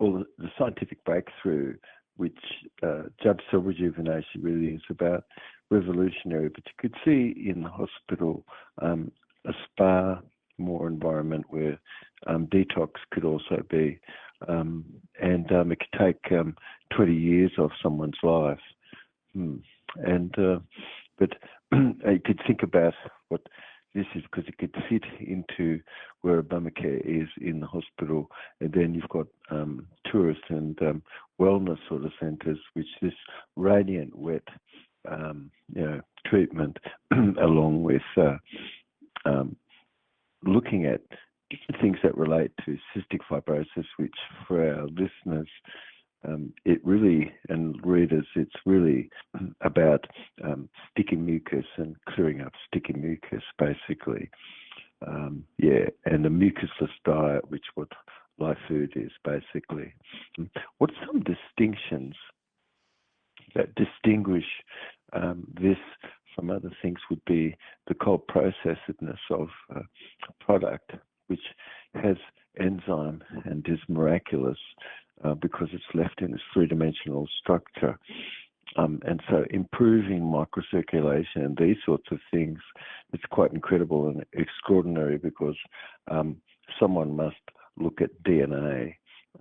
or the scientific breakthrough, which Jubb cell rejuvenation really is about, revolutionary. But you could see in the hospital a spa more environment where detox could also be, and it could take 20 years off someone's life. But you could think about what this is, because it could fit into where Obamacare is in the hospital, and then you've got tourist and wellness sort of centres, which this radiant wet treatment, along with looking at different things that relate to cystic fibrosis, which for our listeners, it really, and readers, it's really about sticky mucus and clearing up sticky mucus, basically. And a mucusless diet, which what Lifefood is, basically. What are some distinctions that distinguish this from other things would be the cold processedness of a product, which has enzyme and is miraculous because it's left in this three-dimensional structure. And so improving microcirculation and these sorts of things, it's quite incredible and extraordinary, because someone must look at DNA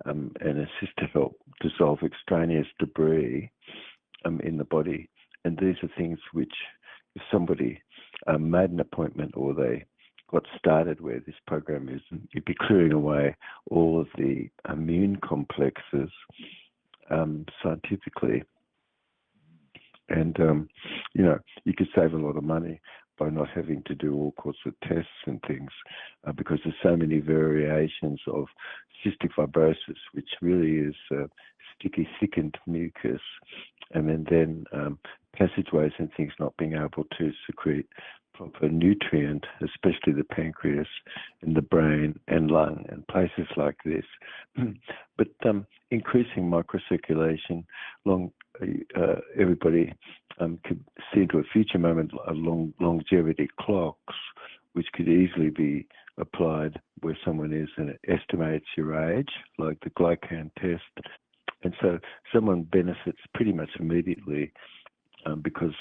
and assist to help dissolve extraneous debris in the body. And these are things which, if somebody made an appointment or they got started where this program is, you'd be clearing away all of the immune complexes scientifically. And, you could save a lot of money by not having to do all sorts of tests and things, because there's so many variations of cystic fibrosis, which really is sticky, thickened mucus, and then passageways and things not being able to secrete proper nutrient, especially the pancreas and the brain and lung and places like this. But increasing microcirculation, everybody could see into a future moment longevity clocks, which could easily be applied where someone is and it estimates your age, like the glycan test. And so someone benefits pretty much immediately because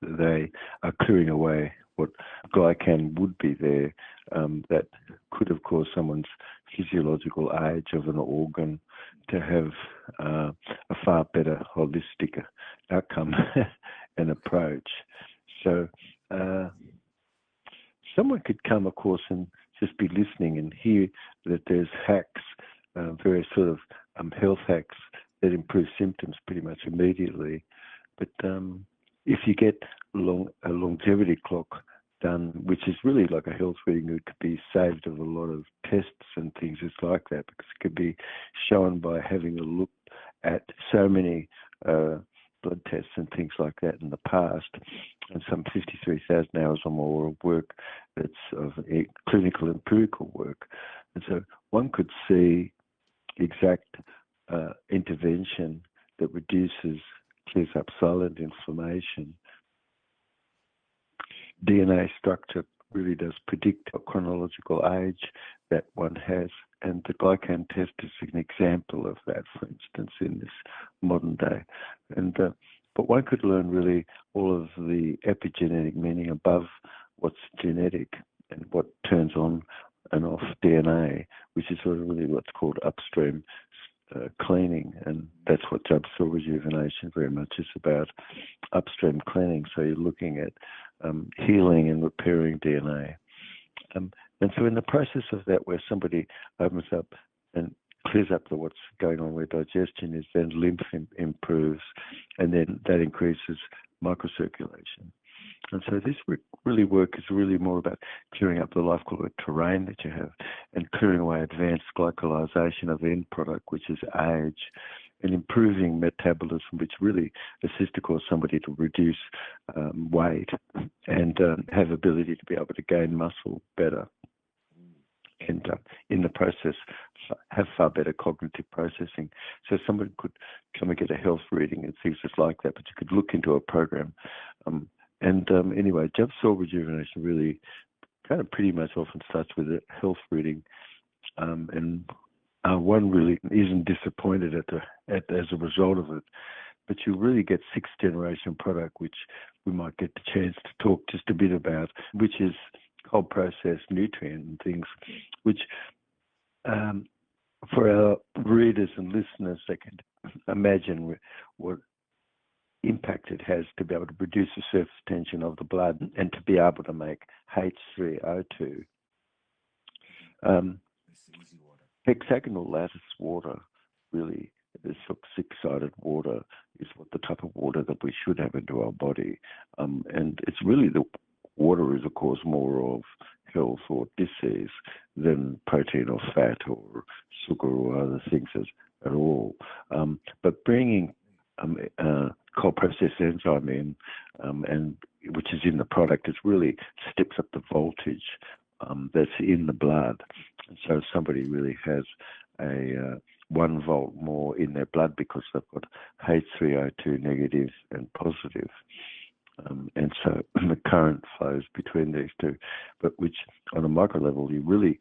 they are clearing away what glycan would be there that could have caused someone's physiological age of an organ to have a far better holistic outcome and approach. So someone could come, of course, and just be listening and hear that there's hacks, various sort of health hacks that improve symptoms pretty much immediately. But if you get a longevity clock done, which is really like a health reading, it could be saved of a lot of tests and things just like that, because it could be shown by having a look at so many blood tests and things like that in the past, and some 53,000 hours or more of work that's of clinical empirical work. And so one could see exact intervention that clears up silent inflammation. DNA structure really does predict a chronological age that one has, and the glycan test is an example of that, for instance, in this modern day. And but one could learn really all of the epigenetic, meaning above what's genetic and what turns on and off DNA, which is sort of really what's called upstream cleaning, and that's what Jubb cell rejuvenation very much is about, upstream cleaning. So you're looking at healing and repairing DNA. And so in the process of that, where somebody opens up and clears up what's going on where digestion is, then lymph improves, and then that increases microcirculation. And so this work is really more about clearing up the life-caloric terrain that you have and clearing away advanced glycolization of the end product, which is age, and improving metabolism, which really assists to cause somebody to reduce weight and have ability to be able to gain muscle better. And in the process, have far better cognitive processing. So someone could come and get a health reading and things just like that, but you could look into a program. Anyway, Jubb cell rejuvenation really kind of pretty much often starts with a health reading. And one really isn't disappointed as a result of it. But you really get sixth generation product, which we might get the chance to talk just a bit about, which is cold processed nutrient and things, which for our readers and listeners, they can imagine what impact it has to be able to reduce the surface tension of the blood and to be able to make H3O2. Hexagonal lattice water, really, the six-sided water is what the type of water that we should have into our body. And it's really the water is, of course, more of health or disease than protein or fat or sugar or other things at all. But bringing cold processed enzyme in, and which is in the product, it really steps up the voltage that's in the blood. And so somebody really has a 1 volt more in their blood because they've got H3O2 negative and positive. And so the current flows between these two, but which on a micro level, you really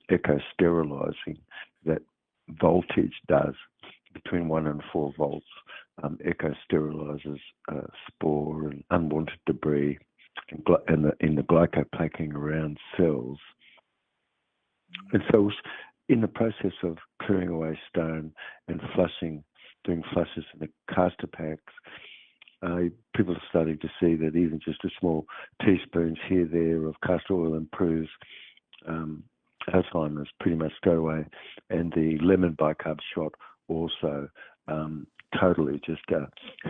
echo-sterilizing that voltage does between 1 and 4 volts, echo-sterilizes spore and unwanted debris and in the glycoplaking around cells. And so in the process of clearing away stone and flushing, doing flushes in the castor packs, people are starting to see that even just a small teaspoons here, there of castor oil improves Alzheimer's pretty much straight away. And the lemon bicarb shot also totally just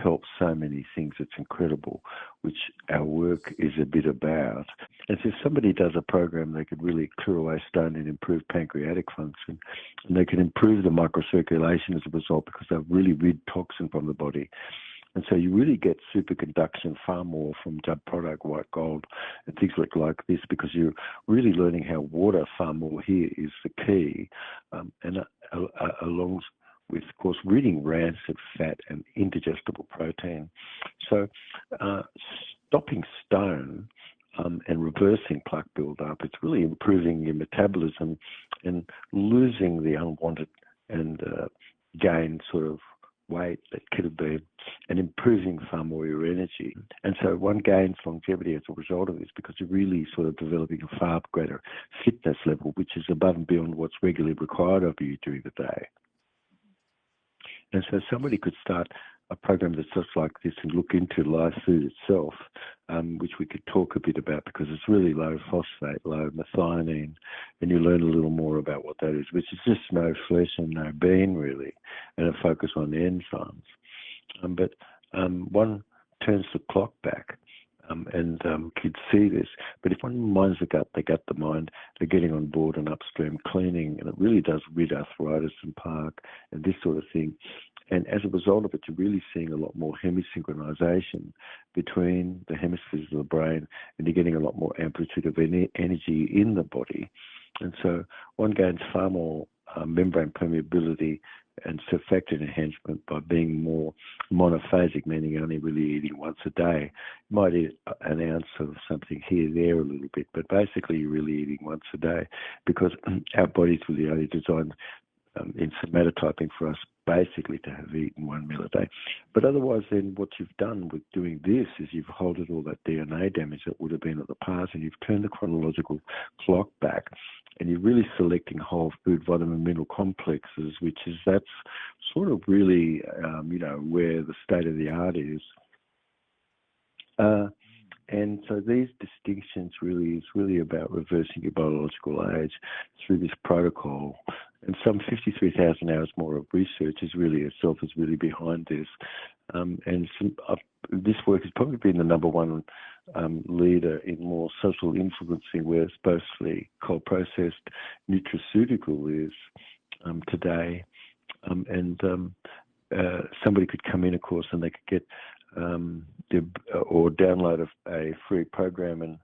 helps so many things. It's incredible, which our work is a bit about. And so if somebody does a program, they could really clear away stone and improve pancreatic function, and they can improve the microcirculation as a result because they've really rid toxin from the body. And so you really get superconduction far more from Jubb product, white gold, and things like this, because you're really learning how water far more here is the key, and along with, of course, ridding rancid fat and indigestible protein. So stopping stone and reversing plaque buildup, it's really improving your metabolism and losing the unwanted and gained sort of weight that could have been, and improving far more your energy. And so one gains longevity as a result of this because you're really sort of developing a far greater fitness level, which is above and beyond what's regularly required of you during the day. And so somebody could start a program that's just like this and look into Lifefood itself, which we could talk a bit about because it's really low phosphate, low methionine, and you learn a little more about what that is, which is just no flesh and no bean really, and a focus on the enzymes. But one turns the clock back, and kids see this. But if one minds the gut, they gut the mind, they're getting on board and upstream cleaning, and it really does rid arthritis and plaque and this sort of thing. And as a result of it, you're really seeing a lot more hemisynchronization between the hemispheres of the brain, and you're getting a lot more amplitude of energy in the body. And so one gains far more membrane permeability and surfactant enhancement by being more monophasic, meaning only really eating once a day. You might eat an ounce of something here, there a little bit, but basically you're really eating once a day because our body's really only designed in somatotyping for us basically to have eaten 1 meal a day. But otherwise then what you've done with doing this is you've halted all that DNA damage that would have been at the past, and you've turned the chronological clock back, and you're really selecting whole food vitamin mineral complexes, which is that's sort of really where the state of the art is. And so these distinctions is really about reversing your biological age through this protocol. And some 53,000 hours more of research is really behind this. This work has probably been the number one leader in more social influencing, where especially cold processed nutraceutical is today. Somebody could come in, of course, and they could get or download a free program and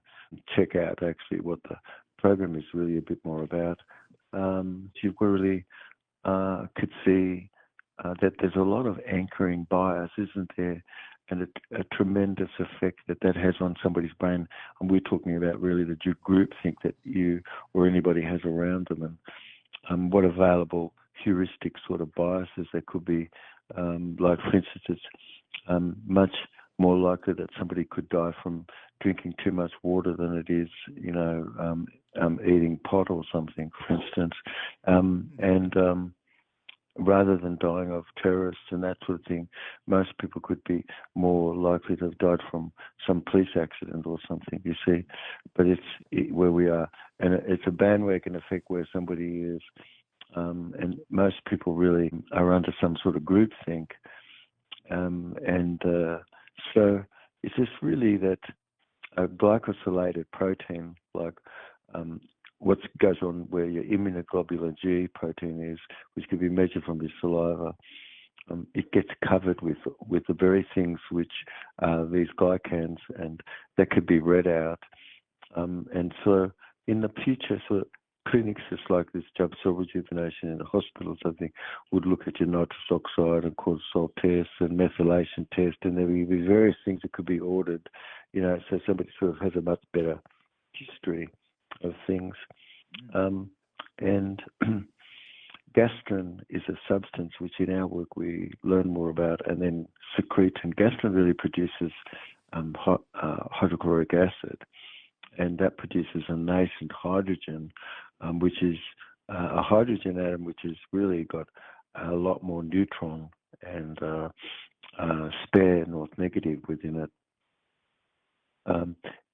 check out actually what the program is really a bit more about. You really could see that there's a lot of anchoring bias, isn't there? And a tremendous effect that has on somebody's brain. And we're talking about really the group think that you or anybody has around them. what available heuristic sort of biases there could be. Like, for instance, it's much more likely that somebody could die from drinking too much water than it is, eating pot or something, for instance. And rather than dying of terrorists and that sort of thing, most people could be more likely to have died from some police accident or something, you see. But it's where we are. And it's a bandwagon effect where somebody is, and most people really are under some sort of groupthink. So it's just really that a glycosylated protein, like what goes on where your immunoglobulin G protein is, which can be measured from your saliva, it gets covered with the very things which are these glycans, and that could be read out. And so in the future, so clinics just like this Jubb cell rejuvenation in the hospitals, I think, would look at your nitrous oxide and cortisol tests and methylation tests, and there will be various things that could be ordered, so somebody sort of has a much better history of things. And gastrin is a substance which in our work we learn more about and then secrete, and gastrin really produces hydrochloric acid, and that produces a nascent hydrogen, which is a hydrogen atom which has really got a lot more neutron and spare north negative within it.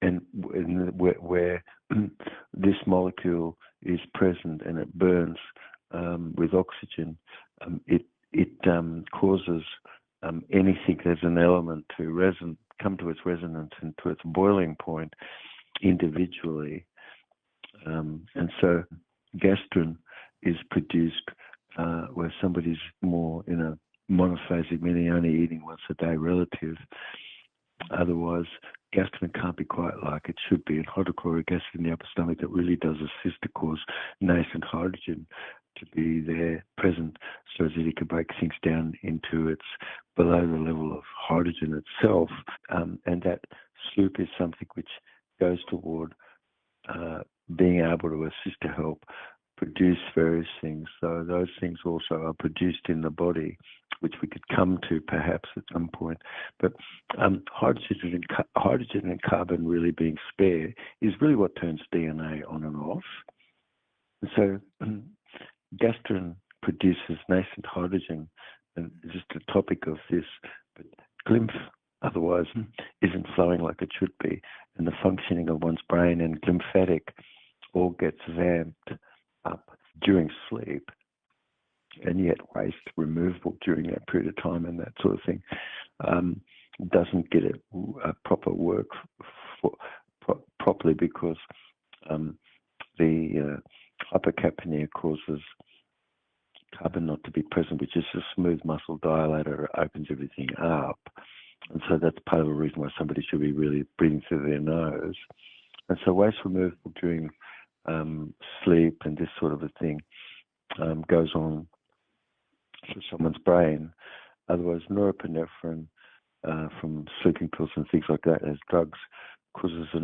And where this molecule is present and it burns with oxygen, it causes anything that's an element to come to its resonance and to its boiling point individually. And so gastrin is produced where somebody's more in a monophasic, meaning only eating once a day relative. Otherwise, gastrin can't be quite like it should be. And hydrochloric acid in the upper stomach, that really does assist to cause nascent hydrogen to be there present so that it can break things down into its below the level of hydrogen itself. And that sloop is something which goes toward being able to assist to help produce various things. So those things also are produced in the body, which we could come to perhaps at some point. But hydrogen and carbon really being spare is really what turns DNA on and off. And so gastrin produces nascent hydrogen, and just the topic of this, but lymph otherwise isn't flowing like it should be, and the functioning of one's brain and lymphatic all gets vamped up during sleep, and yet waste removal during that period of time and that sort of thing doesn't get a proper work properly because the hypercapnia causes carbon not to be present, which is a smooth muscle dilator. It opens everything up. And so that's part of the reason why somebody should be really breathing through their nose. And so waste removal during sleep and this sort of a thing goes on for someone's brain. Otherwise, norepinephrine from sleeping pills and things like that as drugs causes a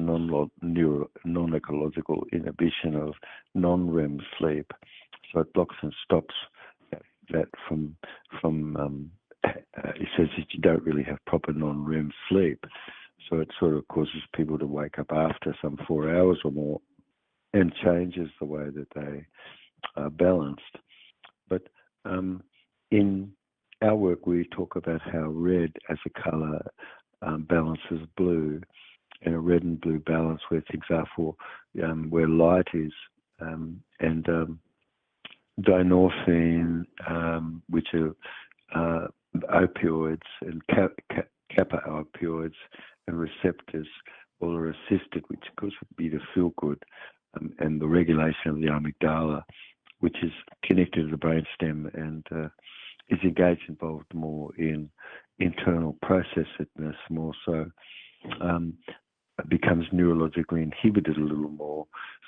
non-ecological inhibition of non-REM sleep. So it blocks and stops that from it says that you don't really have proper non-REM sleep. So it sort of causes people to wake up after some 4 hours or more and changes the way that they are balanced. But in our work, we talk about how red as a colour balances blue, and a red and blue balance where things are for where light is, and dynorphine, which are opioids, and kappa opioids and receptors all are assisted, which of course would be to feel good, and the regulation of the amygdala, which is connected to the brainstem and is involved more in internal processedness, more so becomes neurologically inhibited a little more,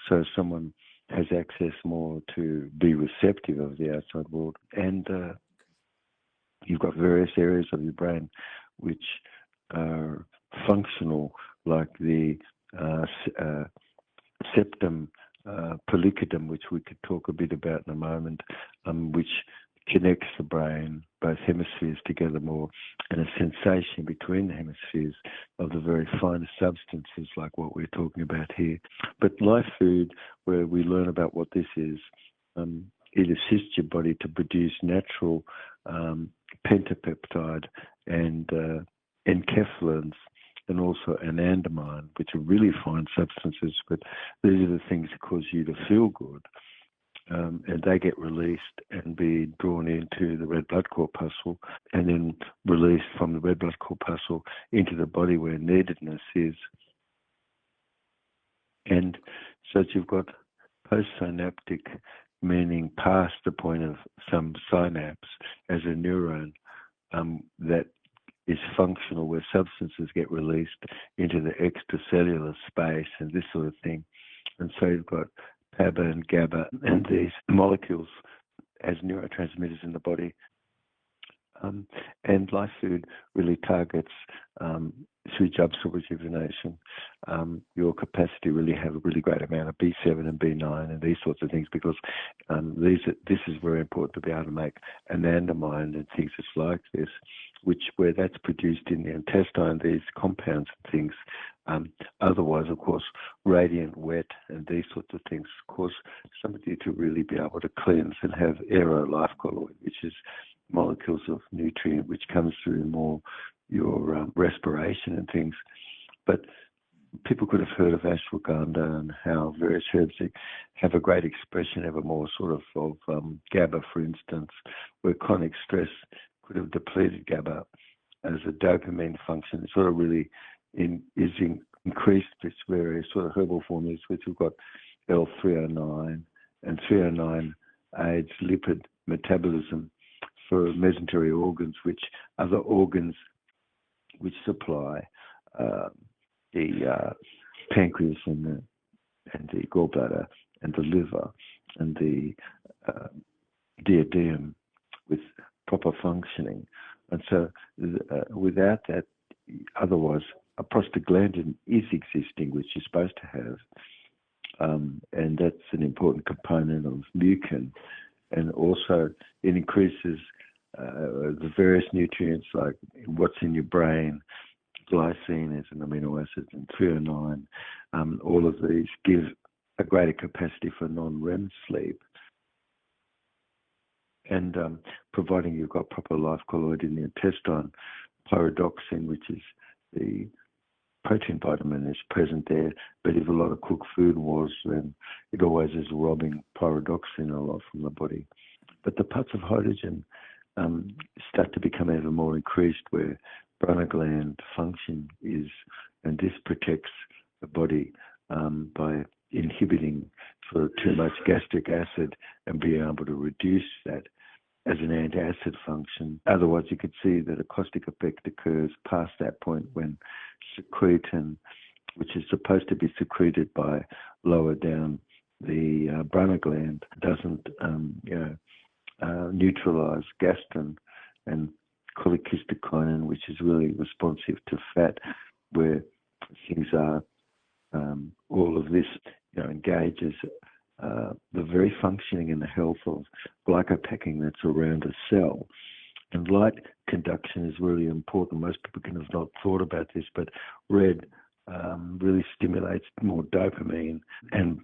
so someone has access more to be receptive of the outside world. And you've got various areas of your brain which are functional, like the septum pellicidum, which we could talk a bit about in a moment, which connects the brain, both hemispheres together more, and a sensation between the hemispheres of the very finest substances like what we're talking about here. But life food, where we learn about what this is, it assists your body to produce natural pentapeptide and enkephalins, and also anandamide, which are really fine substances, but these are the things that cause you to feel good. And they get released and be drawn into the red blood corpuscle, and then released from the red blood corpuscle into the body where neededness is. And so you've got postsynaptic, meaning past the point of some synapse, as a neuron that is functional, where substances get released into the extracellular space and this sort of thing. And so you've got PABA and GABA and these molecules as neurotransmitters in the body. And life food really targets, through Jubb rejuvenation, your capacity to really have a really great amount of B7 and B9 and these sorts of things, because this is very important to be able to make anandamide and things that's like this, where that's produced in the intestine, these compounds and things. Otherwise, of course, radiant wet and these sorts of things cause somebody to really be able to cleanse and have aero-life colloid, which is molecules of nutrient which comes through more your respiration and things. But people could have heard of ashwagandha and how various herbs have a great expression, ever more sort of GABA, for instance, where chronic stress could have depleted GABA as a dopamine function. It sort of really increased its various sort of herbal formulas, which we've got L309, and 309 aids lipid metabolism for mesentery organs, which are the organs which supply the pancreas and the gallbladder and the liver and the duodenum with proper functioning. And so without that, otherwise a prostaglandin is existing, which you're supposed to have, and that's an important component of mucin. And also it increases the various nutrients like what's in your brain. Glycine is an amino acid, and 309. All of these give a greater capacity for non-REM sleep. And providing you've got proper life colloid in the intestine, pyridoxine, which is the protein vitamin, is present there. But if a lot of cooked food was, then it always is robbing pyridoxine a lot from the body. But the parts of hydrogen start to become even more increased, where brunner gland function is, and this protects the body by inhibiting sort of too much gastric acid and being able to reduce that as an antacid function. Otherwise, you could see that a caustic effect occurs past that point when secretin, which is supposed to be secreted by lower down the brunner gland, doesn't neutralize gastrin and cholecystokinin, which is really responsive to fat, where things are, all of this engages the very functioning and the health of glycopacking that's around a cell. And light conduction is really important. Most people can have not thought about this, but red really stimulates more dopamine, and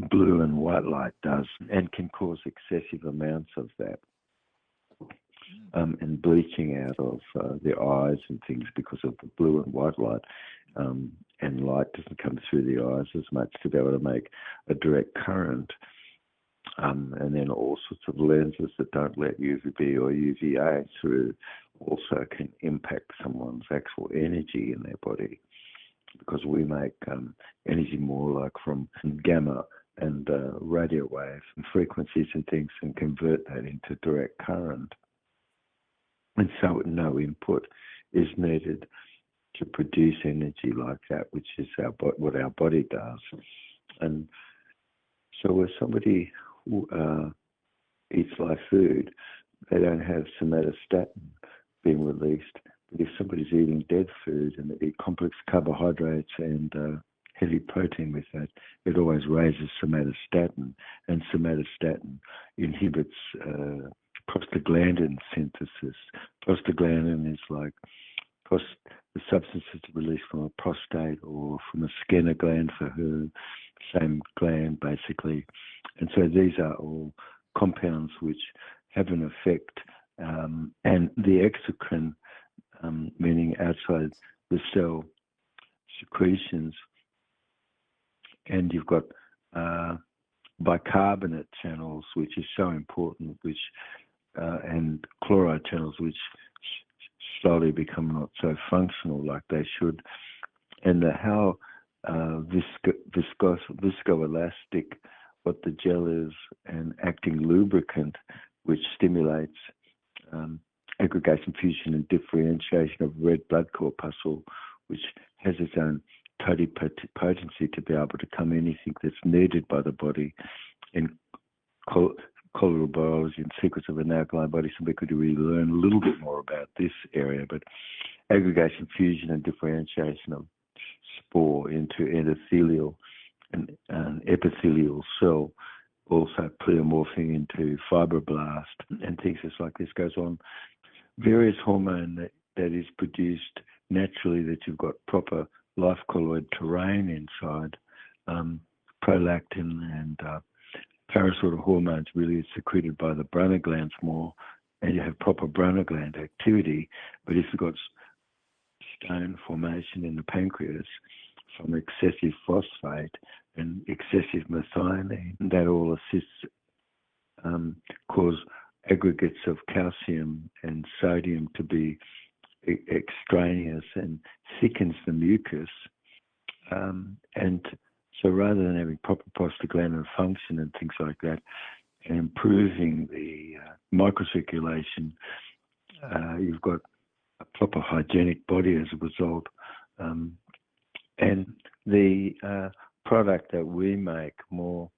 blue and white light does, and can cause excessive amounts of that. And bleaching out of the eyes and things because of the blue and white light, and light doesn't come through the eyes as much to be able to make a direct current. And then all sorts of lenses that don't let UVB or UVA through also can impact someone's actual energy in their body, because we make energy more like from gamma and radio wave frequencies and things, and convert that into direct current. And so no input is needed to produce energy like that, which is what our body does. And so if somebody eats live food, they don't have somatostatin being released. But if somebody's eating dead food and they eat complex carbohydrates and heavy protein with that, it always raises somatostatin, and somatostatin inhibits prostaglandin synthesis. Prostaglandin is like the substance is released from a prostate or from a Skinner gland for her, same gland basically. And so these are all compounds which have an effect, and the exocrine, meaning outside the cell secretions, and you've got bicarbonate channels, which is so important, which and chloride channels, which slowly become not so functional like they should, and how viscoelastic what the gel is, and acting lubricant, which stimulates aggregation, fusion, and differentiation of red blood corpuscle, which has its own totipotency to be able to become anything that's needed by the body in colloidal biology and secrets of an alkaline body. So we could really learn a little bit more about this area. But aggregation, fusion, and differentiation of spore into endothelial and epithelial cell, also pleomorphing into fibroblast, and things just like this goes on. Various hormone that is produced naturally, that you've got proper life colloid terrain inside, prolactin and parasort hormones really secreted by the Brunner glands more, and you have proper Brunner gland activity. But if you've got stone formation in the pancreas from excessive phosphate and excessive methionine, that all assists cause aggregates of calcium and sodium to be extraneous and thickens the mucus. And so rather than having proper prostaglandin function and things like that, and improving the microcirculation, you've got a proper hygienic body as a result. And the product that we make more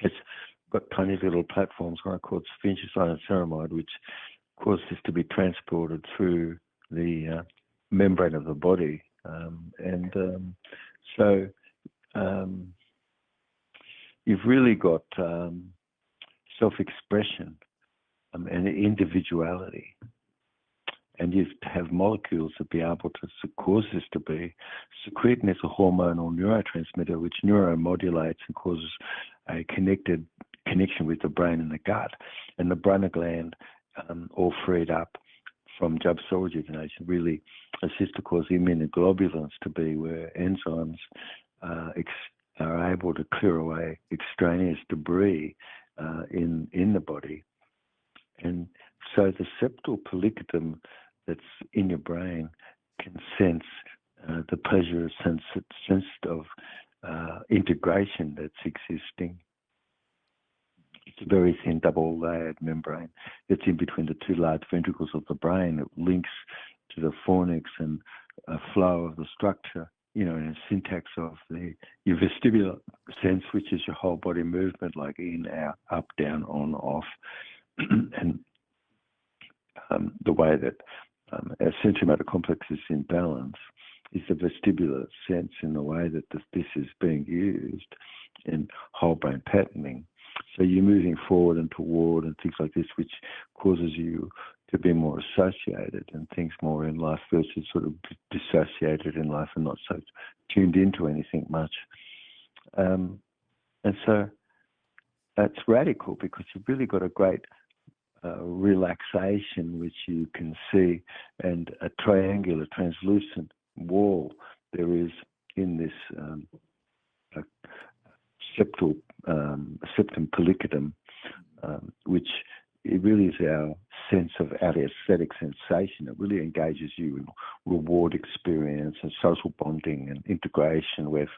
has got tiny little platforms, one called sphinxicide and ceramide, which causes this to be transported through the membrane of the body. So you've really got self-expression and individuality. And you have molecules that be able to cause this to be. Secretin is a hormonal neurotransmitter which neuromodulates and causes a connection with the brain and the gut. And the Brunner gland, all freed up from Jubb cell rejuvenation, really assist to cause immunoglobulins to be, where enzymes are able to clear away extraneous debris in the body. And so the septal pellicum that's in your brain can sense the pleasure sense of integration that's existing. It's a very thin double-layered membrane that's in between the two large ventricles of the brain. It links to the fornix and flow of the structure, in a syntax of your vestibular sense, which is your whole body movement, like in, out, up, down, on, off, and the way that our sensory motor complex is in balance is the vestibular sense in the way that this is being used in whole brain patterning. So you're moving forward and toward and things like this, which causes you to be more associated and things more in life versus sort of dissociated in life and not so tuned into anything much. And so that's radical because you've really got a great relaxation, which you can see, and a triangular translucent wall there is in this septum pellicum, which it really is our sense of our aesthetic sensation. It really engages you in reward experience and social bonding and integration with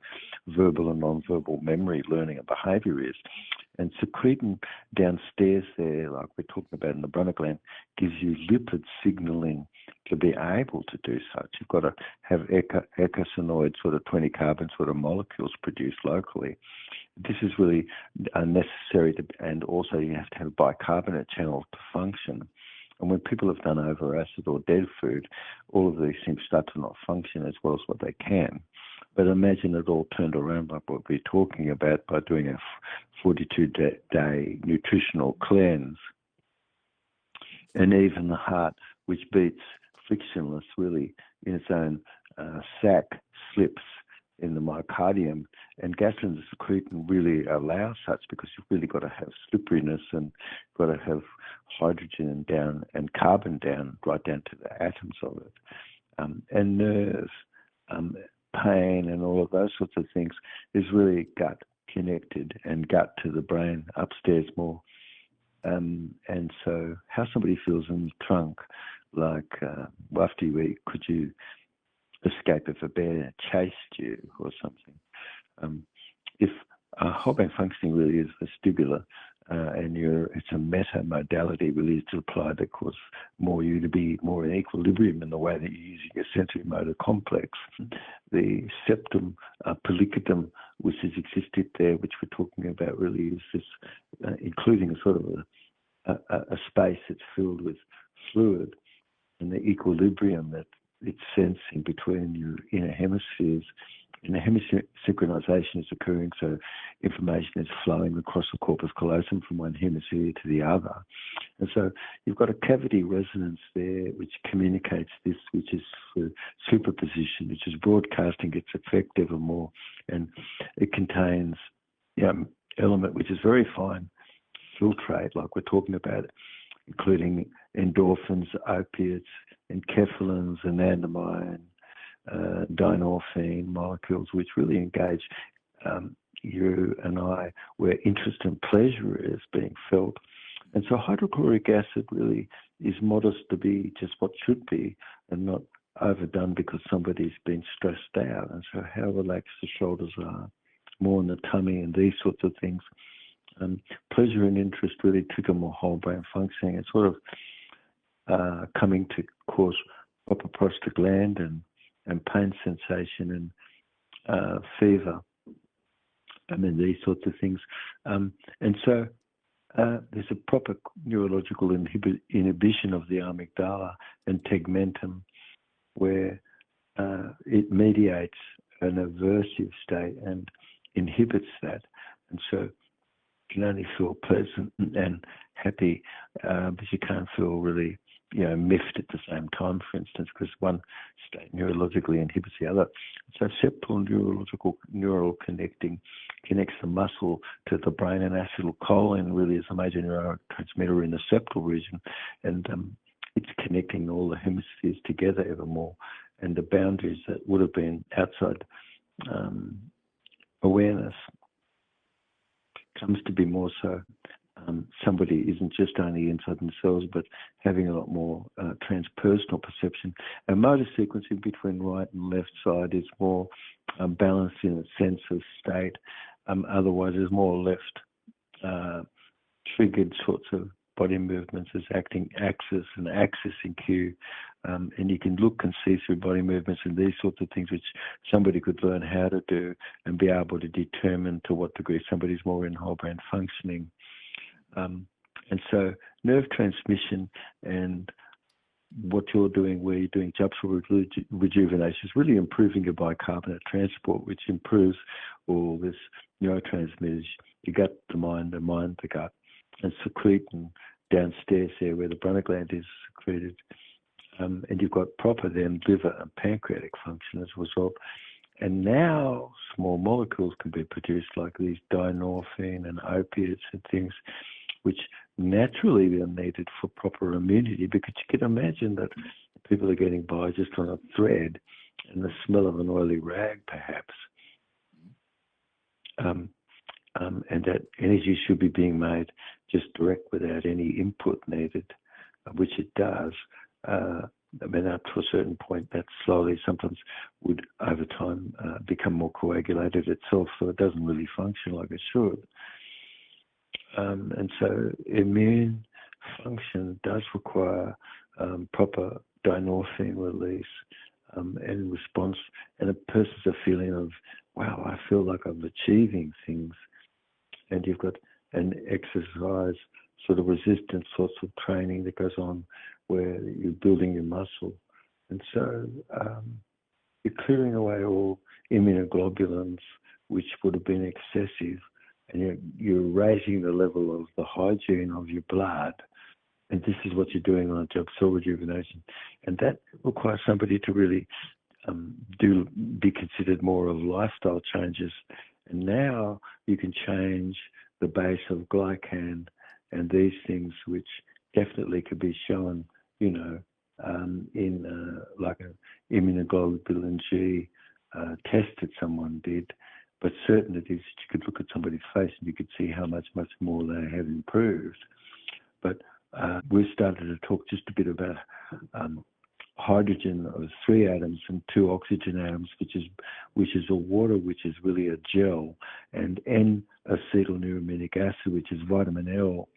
verbal and non-verbal memory, learning and behavior is. And secretin downstairs there, like we're talking about in the Brunner gland, gives you lipid signaling to be able to do such. You've got to have eicosanoid sort of 20 carbon sort of molecules produced locally. This is really necessary, and also you have to have a bicarbonate channel to function. And when people have done over acid or dead food, all of these things start to not function as well as what they can. But imagine it all turned around like what we're talking about by doing a 42-day nutritional cleanse. And even the heart, which beats frictionless really in its own sac, slips in the myocardium, and gas and secretin really allow such, because you've really got to have slipperiness and got to have hydrogen down and carbon down, right down to the atoms of it. And nerves, pain and all of those sorts of things is really gut connected, and gut to the brain upstairs more. And so how somebody feels in the trunk, like after you eat, could you escape if a bear chased you or something? If whole brain functioning really is vestibular, and it's a meta modality really is to apply that cause you to be more in equilibrium in the way that you're using your sensory motor complex. The septum pellicum, which is existed there, which we're talking about, really is this, including a sort of a space that's filled with fluid, and the equilibrium that it's sensing between your inner hemispheres. And the hemisphere synchronization is occurring, so information is flowing across the corpus callosum from one hemisphere to the other. And so you've got a cavity resonance there which communicates this, which is for superposition, which is broadcasting its effect ever more. And it contains element which is very fine filtrate, like we're talking about, including endorphins, opiates, enkephalins, anandamide, dynorphine molecules, which really engage you and I, where interest and pleasure is being felt. And so hydrochloric acid really is modest to be just what should be, and not overdone because somebody's been stressed out. And so how relaxed the shoulders are, more in the tummy and these sorts of things. Pleasure and interest really trigger more whole brain functioning. It's sort of coming to cause proper prostaglandin and pain sensation and fever. These sorts of things. And so there's a proper neurological inhibition of the amygdala and tegmentum, where it mediates an aversive state and inhibits that. And so you can only feel pleasant and happy, but you can't feel really miffed at the same time, for instance, because one state neurologically inhibits the other. So septal neural connecting connects the muscle to the brain, and acetylcholine really is a major neurotransmitter in the septal region, and it's connecting all the hemispheres together ever more, and the boundaries that would have been outside awareness comes to be more so. Somebody isn't just only inside themselves, but having a lot more transpersonal perception. And motor sequencing between right and left side is more balanced in a sense of state. Otherwise, there's more left triggered sorts of body movements as acting axis and axis in cue. And you can look and see through body movements and these sorts of things, which somebody could learn how to do and be able to determine to what degree somebody's more in whole brain functioning. And so nerve transmission and what you're doing, where you're doing Jubb rejuvenation, is really improving your bicarbonate transport, which improves all this neurotransmitters, your gut, the mind, the gut, and secretin downstairs there where the Brunner gland is secreted. And you've got proper then liver and pancreatic function as a result. And now small molecules can be produced like these dynorphine and opiates and things, which naturally are needed for proper immunity, because you can imagine that people are getting by just on a thread and the smell of an oily rag perhaps. And that energy should be being made just direct without any input needed, which it does. Up to a certain point, that slowly sometimes would, over time, become more coagulated itself, so it doesn't really function like it should. And so immune function does require proper dynorphine release and response, and a person's a feeling of, wow, I feel like I'm achieving things. And you've got an exercise sort of resistance sorts of training that goes on where you're building your muscle. And so you're clearing away all immunoglobulins, which would have been excessive, and you're raising the level of the hygiene of your blood. And this is what you're doing on a job, cell rejuvenation. And that requires somebody to really be considered more of lifestyle changes. And now you can change the base of glycan and these things, which definitely could be shown, in like an immunoglobulin G test that someone did. But certain it is that you could look at somebody's face and you could see how much more they have improved. But we started to talk just a bit about hydrogen of 3 atoms and 2 oxygen atoms, which is a water, which is really a gel, and N-acetylneuraminic acid, which is vitamin L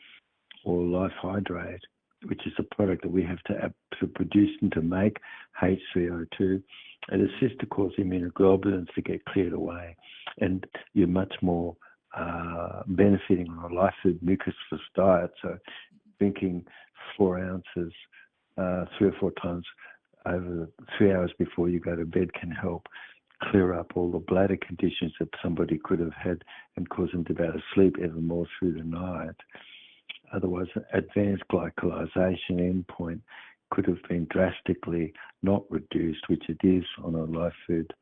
or life hydrate, which is a product that we have to produce and to make HCO2. It assists to cause immunoglobulins to get cleared away, and you're much more benefiting on a Lifefood mucus-less diet. So drinking 4 ounces 3 or 4 times over 3 hours before you go to bed can help clear up all the bladder conditions that somebody could have had and cause them to be able to sleep even more through the night. Otherwise, advanced glycolization endpoint could have been drastically not reduced, which it is on a Lifefood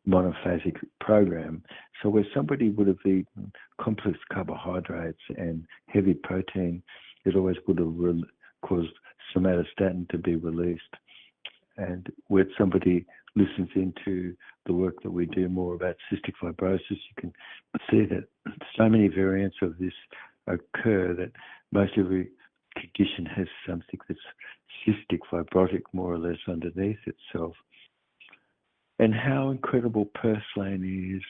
monophasic program. So where somebody would have eaten complex carbohydrates and heavy protein, it always would have caused somatostatin to be released. And when somebody listens into the work that we do more about cystic fibrosis, you can see that so many variants of this occur that most every condition has something that's cystic fibrotic more or less underneath itself. And how incredible purslane is,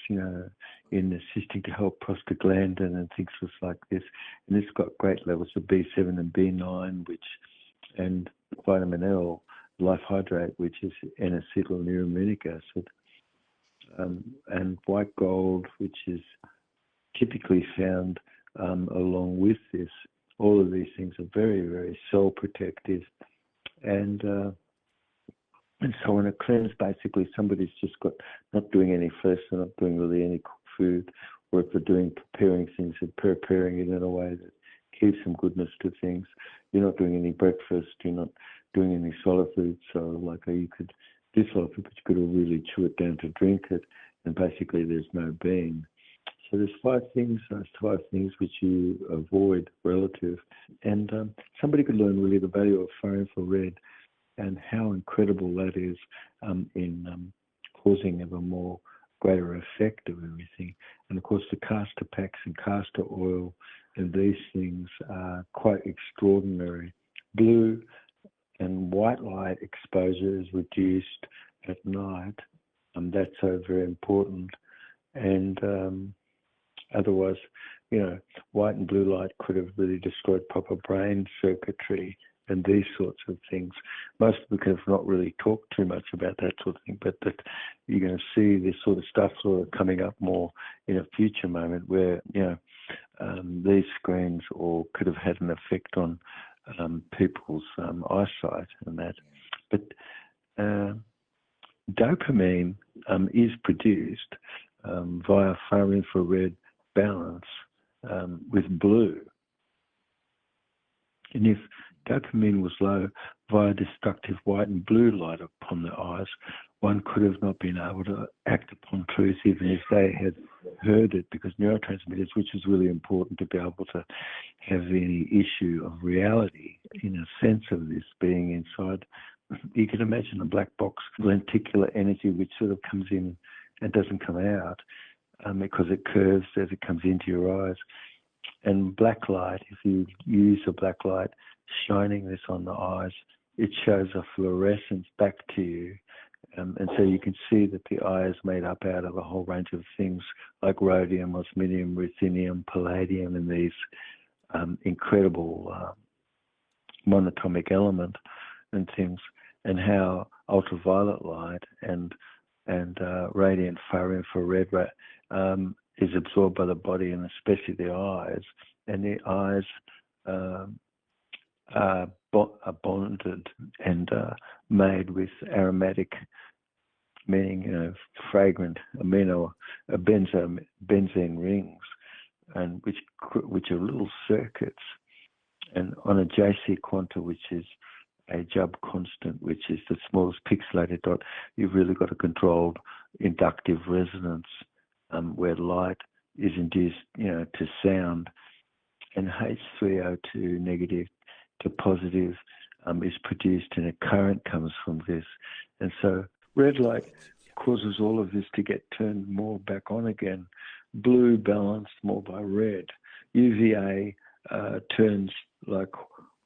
in assisting to help prostaglandin and things like this. And it's got great levels of B7 and B9, and vitamin L, life hydrate, which is N-acetylneuraminic acid, and white gold, which is typically found along with this. All of these things are very, very cell protective. And so in a cleanse, basically, somebody's just not doing any flesh, they're not doing really any cooked food, or if they're preparing things, they're preparing it in a way that keeps some goodness to things. You're not doing any breakfast, you're not doing any solid food, so you could do solid food, but you could really chew it down to drink it, and basically there's no bean. So there's 5 things which you avoid relative, and somebody could learn really the value of far infrared and how incredible that is in causing ever more greater effect of everything. And of course the castor packs and castor oil and these things are quite extraordinary. Blue and white light exposure is reduced at night. That's so very important. And otherwise, white and blue light could have really destroyed proper brain circuitry and these sorts of things. Most people have not really talked too much about that sort of thing, but that you're going to see this sort of stuff sort of coming up more in a future moment where, these screens all could have had an effect on people's eyesight and that. But dopamine is produced via far infrared balance with blue. And if dopamine was low via destructive white and blue light upon the eyes, one could have not been able to act upon truth even if they had heard it, because neurotransmitters, which is really important to be able to have any issue of reality in a sense of this being inside. You can imagine a black box, lenticular energy, which sort of comes in and doesn't come out because it curves as it comes into your eyes. And black light, if you use a black light shining this on the eyes, it shows a fluorescence back to you. And so you can see that the eye is made up out of a whole range of things like rhodium, osmium, ruthenium, palladium, and these incredible monatomic element and things, and how ultraviolet light and radiant far infrared is absorbed by the body and especially the eyes, and the eyes are bonded and made with aromatic meaning fragrant benzene rings, and which are little circuits. And on a JC quanta, which is a Jubb constant, which is the smallest pixelated dot, you've really got a controlled inductive resonance where light is induced, to sound, and H3O2 negative to positive is produced, and a current comes from this. And so red light causes all of this to get turned more back on again. Blue balanced more by red. UVA turns like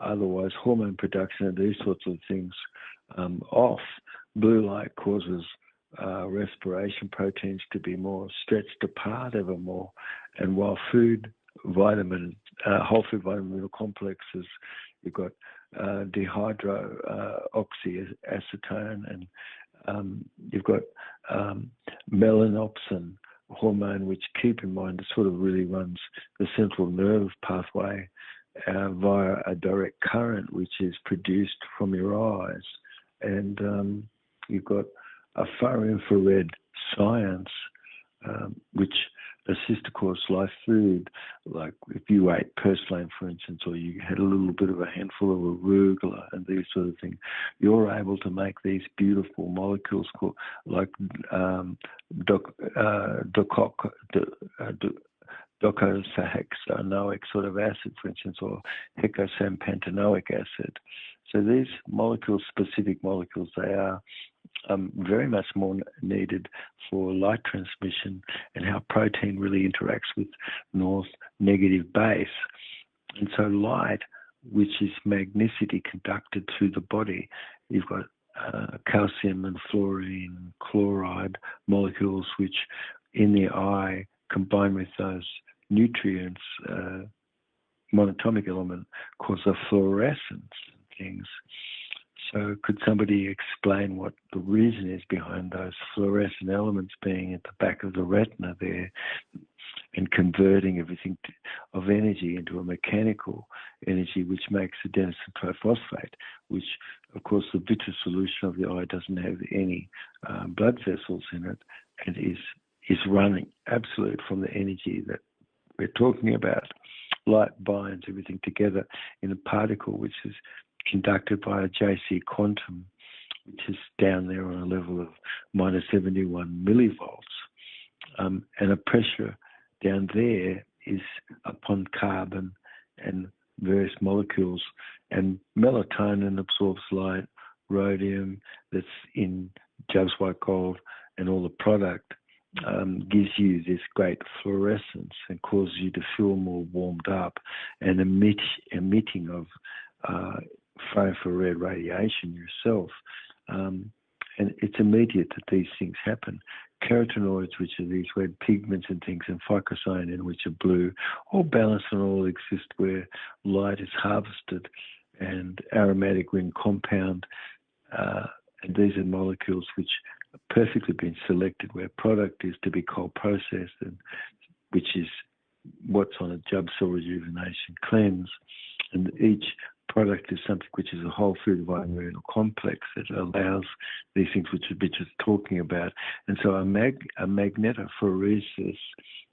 otherwise hormone production and these sorts of things off. Blue light causes respiration proteins to be more stretched apart ever more. And while whole food vitamin mineral complexes, you've got dehydroxyacetone, and you've got melanopsin hormone, which, keep in mind, sort of really runs the central nerve pathway via a direct current, which is produced from your eyes. And you've got a far infrared science, which assists, of course, life food. Like if you ate purslane, for instance, or you had a little bit of a handful of arugula and these sort of things, you're able to make these beautiful molecules called like docosahexaenoic sort of acid, for instance, or hecasampantanoic acid. So these molecules, specific molecules, they are very much more needed for light transmission and how protein really interacts with north negative base. And so light, which is magneticity conducted through the body, you've got calcium and fluorine, chloride molecules, which in the eye combine with those nutrients, monatomic element, cause a fluorescence and things. So could somebody explain what the reason is behind those fluorescent elements being at the back of the retina there and converting everything of energy into a mechanical energy, which makes adenosine triphosphate, which, of course, the vitreous solution of the eye doesn't have any blood vessels in it and is running absolute from the energy that we're talking about. Light binds everything together in a particle which is conducted by a JC quantum, which is down there on a level of minus 71 millivolts. And a pressure down there is upon carbon and various molecules. And melatonin absorbs light, rhodium that's in Jubb's white gold and all the product gives you this great fluorescence and causes you to feel more warmed up and emitting of far-infrared radiation yourself. And it's immediate that these things happen. Carotenoids, which are these red pigments and things, and phycocyanin, which are blue, all balance and all exist where light is harvested, and aromatic ring compound, and these are molecules which have perfectly been selected where product is to be cold processed, and which is what's on a Jubb cell rejuvenation cleanse. And each product is something which is a whole food vitamin mineral complex that allows these things which we've been just talking about. And so a magnetophoresis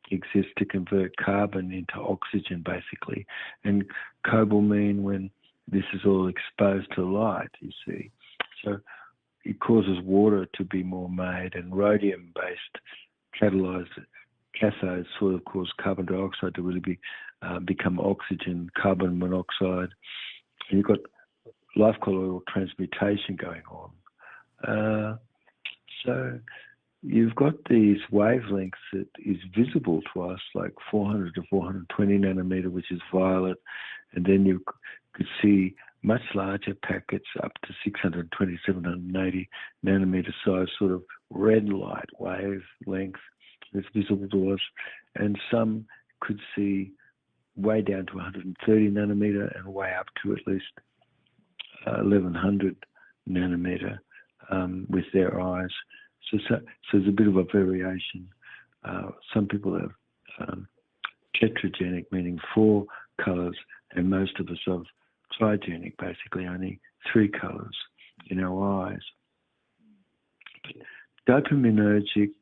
exists to convert carbon into oxygen, basically. And cobalamin, when this is all exposed to light, you see. So it causes water to be more made, and rhodium-based catalyzed cathodes sort of cause carbon dioxide to really become oxygen, carbon monoxide. And you've got life colloidal transmutation going on. So you've got these wavelengths that is visible to us, like 400 to 420 nanometer, which is violet, and then you could see much larger packets up to 620, 780 nanometer size, sort of red light wavelength that's visible to us, and some could see way down to 130 nanometer and way up to at least 1100 nanometer with their eyes. So there's a bit of a variation. Some people have tetragenic, meaning 4 colors, and most of us have trigenic, basically only 3 colors in our eyes. But dopaminergic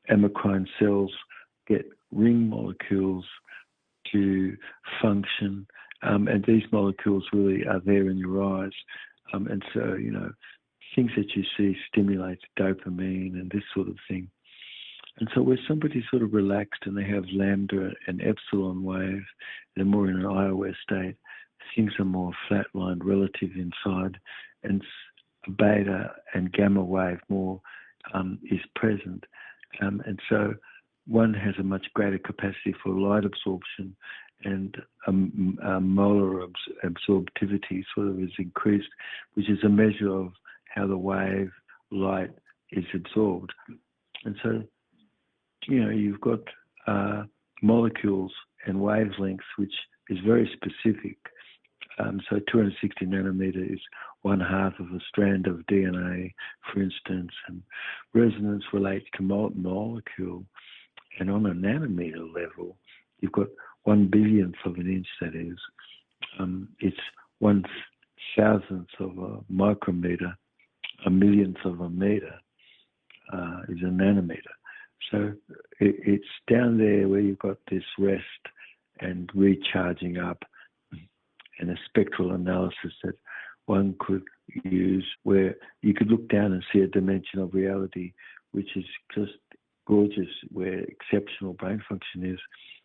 amacrine cells get ring molecules to function, and these molecules really are there in your eyes. And so, you know, things that you see stimulate dopamine and this sort of thing. And so where somebody's sort of relaxed and they have lambda and epsilon wave, they're more in an IOS state, things are more flatlined relative inside, and beta and gamma wave more is present. And so one has a much greater capacity for light absorption, and molar absorptivity sort of is increased, which is a measure of how the wave light is absorbed. And so, you know, you've got molecules and wavelengths, which is very specific. So 260 nanometer is 1/2 of a strand of DNA, for instance, and resonance relates to molten molecule. And on a nanometer level, you've got 1/1000th of an inch, that is. It's 1/1000th of a micrometer, 1/millionth of a meter is a nanometer. So it's down there where you've got this rest and recharging up, and a spectral analysis that one could use, where you could look down and see a dimension of reality, which is just gorgeous, where exceptional brain function is.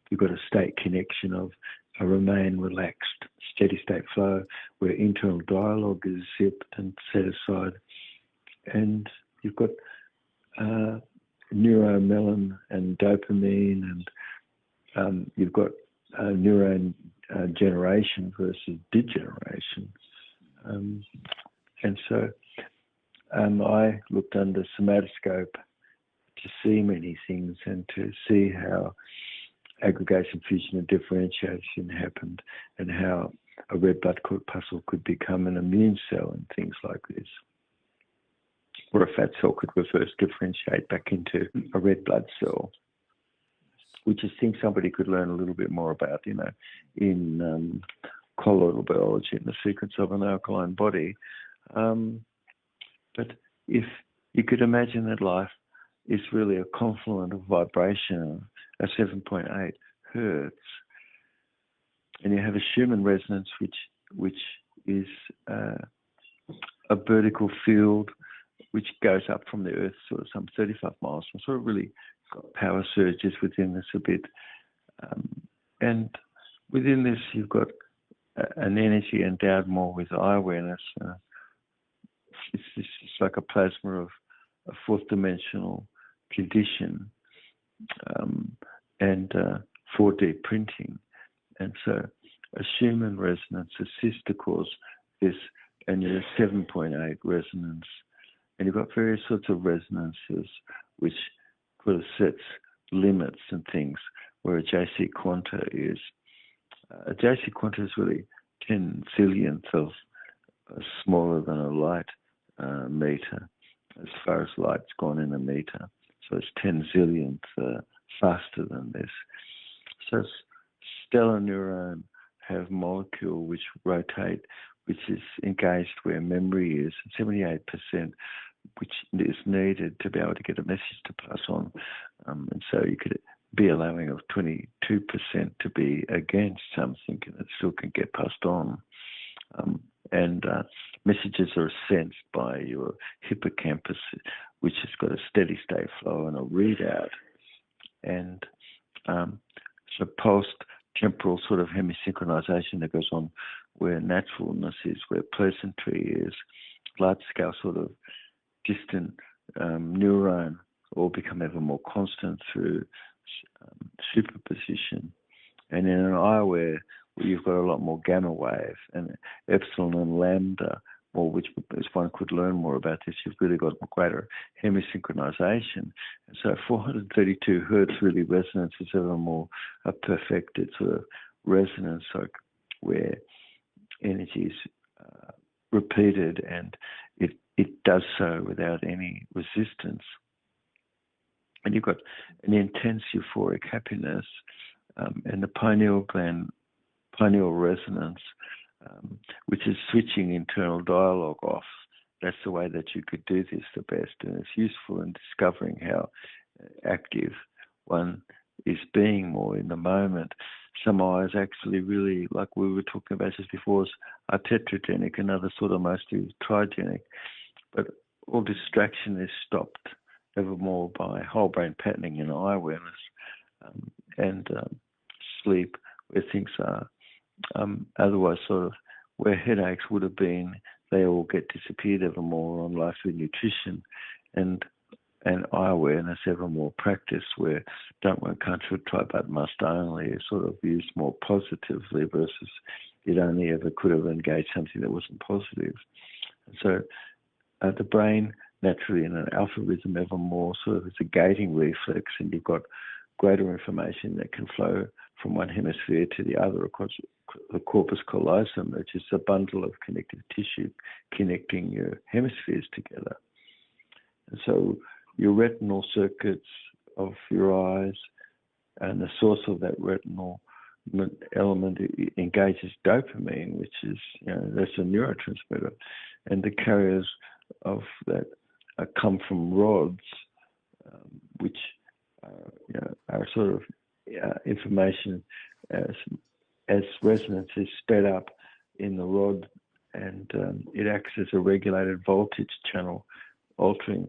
You've got a state connection of a remain relaxed, steady state flow, where internal dialogue is zipped and set aside. And you've got neuromelon and dopamine, and you've got neuron generation versus degeneration. And so I looked under somatoscope to see many things and to see how aggregation, fusion, and differentiation happened, and how a red blood corpuscle could become an immune cell and things like this, or a fat cell could reverse differentiate back into a red blood cell, which is things somebody could learn a little bit more about, you know, in colloidal biology and the secrets of an alkaline body. But if you could imagine that life is really a confluent of vibration at 7.8 hertz, and you have a Schumann resonance, which is a vertical field which goes up from the Earth sort of some 35 miles, and sort of really got power surges within this a bit. And within this, you've got an energy endowed more with eye awareness. It's like a plasma of a fourth dimensional condition, and 4D printing. And so a Schumann resonance, a cyst, of course, is, and a 7.8 resonance. And you've got various sorts of resonances which sort of sets limits and things, where a JC quanta is. A JC quanta is really 10 zillionth of smaller than a light meter, as far as light's gone in a meter. So it's 10 zillionth faster than this. So stellar neuron have molecule which rotate, which is engaged where memory is, 78%, which is needed to be able to get a message to pass on. And so you could be allowing of 22% to be against something, and it still can get passed on. And messages are sensed by your hippocampus, which has got a steady state flow and a readout. And so post-temporal sort of hemisynchronization that goes on where naturalness is, where pleasantry is, large-scale sort of distant neuron all become ever more constant through superposition. And in an eye where you've got a lot more gamma wave and epsilon and lambda, or which, as one could learn more about this, you've really got greater hemisynchronization. And so 432 hertz really resonance is ever more a perfected sort of resonance, like where energy is repeated, and it does so without any resistance. And you've got an intense euphoric happiness, and the pineal resonance, which is switching internal dialogue off that's the way that you could do this the best. And it's useful in discovering how active one is being more in the moment. Some eyes actually really, like we were talking about just before, are tetragenic and others sort of mostly trigenic. But all distraction is stopped evermore by whole brain patterning and eye awareness and sleep, where things are otherwise sort of where headaches would have been, they all get disappeared evermore on life with nutrition and eye awareness evermore practice, where don't, won't, can't, should, try, but must only is sort of used more positively versus it only ever could have engaged something that wasn't positive. And so the brain naturally in an alpha rhythm evermore sort of is a gating reflex, and you've got greater information that can flow from one hemisphere to the other across the corpus callosum, which is a bundle of connective tissue connecting your hemispheres together. And so your retinal circuits of your eyes and the source of that retinal element engages dopamine, which is, that's a neurotransmitter. And the carriers of that come from rods, which are sort of information as resonance is sped up in the rod, and it acts as a regulated voltage channel, altering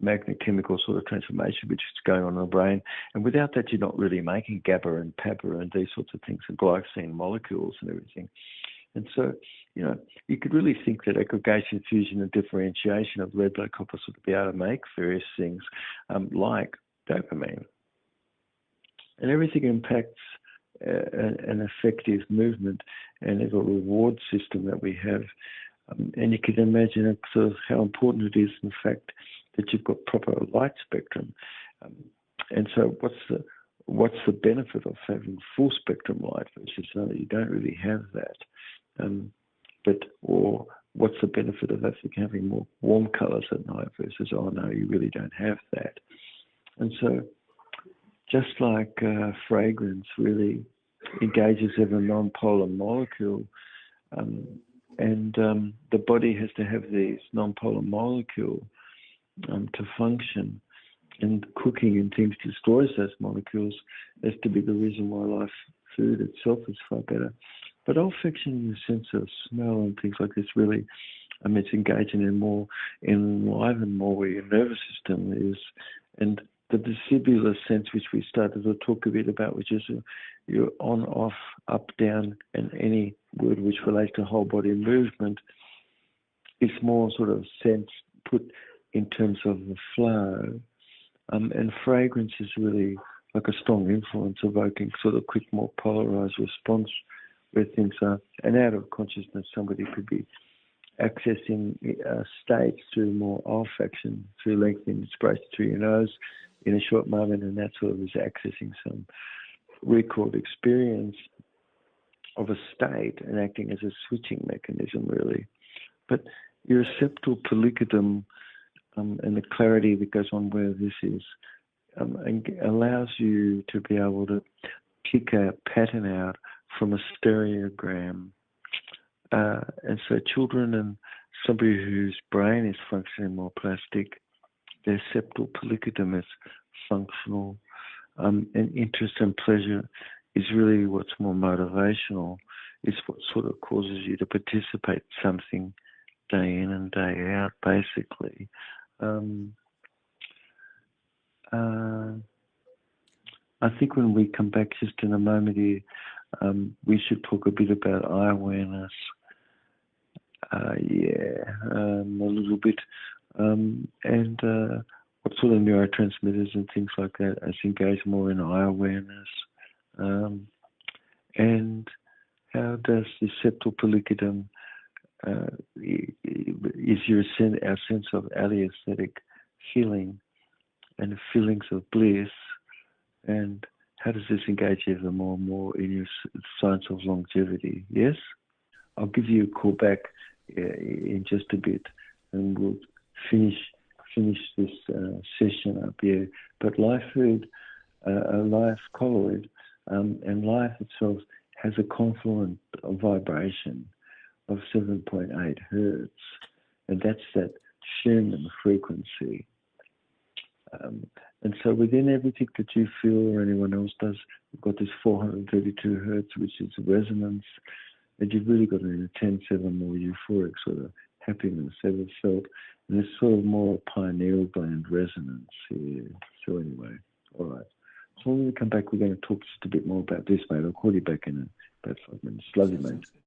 magnochemical sort of transformation which is going on in the brain. And without that, you're not really making GABA and PABA and these sorts of things, and glycine molecules and everything. And so, you could really think that aggregation, fusion, and differentiation of red blood copper sort of be able to make various things like dopamine. And everything impacts an effective movement and a reward system that we have. And you can imagine sort of how important it is, in fact, that you've got proper light spectrum. And so what's the benefit of having full spectrum light versus you don't really have that? Or what's the benefit of actually having more warm colours at night versus, oh no, you really don't have that. And so just like fragrance really engages in a non-polar molecule, and the body has to have these non-polar molecules to function, and cooking and things destroys those molecules as to be the reason why life food itself is far better. But olfaction in the sense of smell and things like this really, it's engaging in more, enliven more where your nervous system is, and the vestibular sense, which we started to talk a bit about, which is your on, off, up, down, and any word which relates to whole body movement, is more sort of sense put in terms of the flow. And fragrance is really like a strong influence, evoking sort of quick, more polarized response where things are. And out of consciousness, somebody could be accessing states through more olfaction, through lengthening inspiration through your nose in a short moment, and that sort of is accessing some recalled experience of a state and acting as a switching mechanism, really. But your septal pellicodum and the clarity that goes on where this is allows you to be able to pick a pattern out from a stereogram. And so children and somebody whose brain is functioning more plastic, their septal pellicodum is functional, and interest and pleasure is really what's more motivational. It's what sort of causes you to participate in something day in and day out, basically. I think when we come back just in a moment here, we should talk a bit about eye awareness. A little bit, and what sort of neurotransmitters and things like that as engage more in eye awareness, and how does the septal pellicodum is our sense of alliesthetic healing and feelings of bliss, and how does this engage even more and more in your science of longevity? Yes? I'll give you a call back in just a bit, and we'll finish this session up here. But life food, life colloid, and life itself has a confluent vibration of 7.8 hertz, And that's that Schumann frequency. And so within everything that you feel or anyone else does, we've got this 432 hertz, which is resonance, and you've really got an intense, ever more euphoric sort of happiness ever felt. And it's sort of more pineal gland resonance here. So anyway, all right. So when we come back, we're going to talk just a bit more about this, mate. I'll call you back in about 5 minutes. Love you, mate.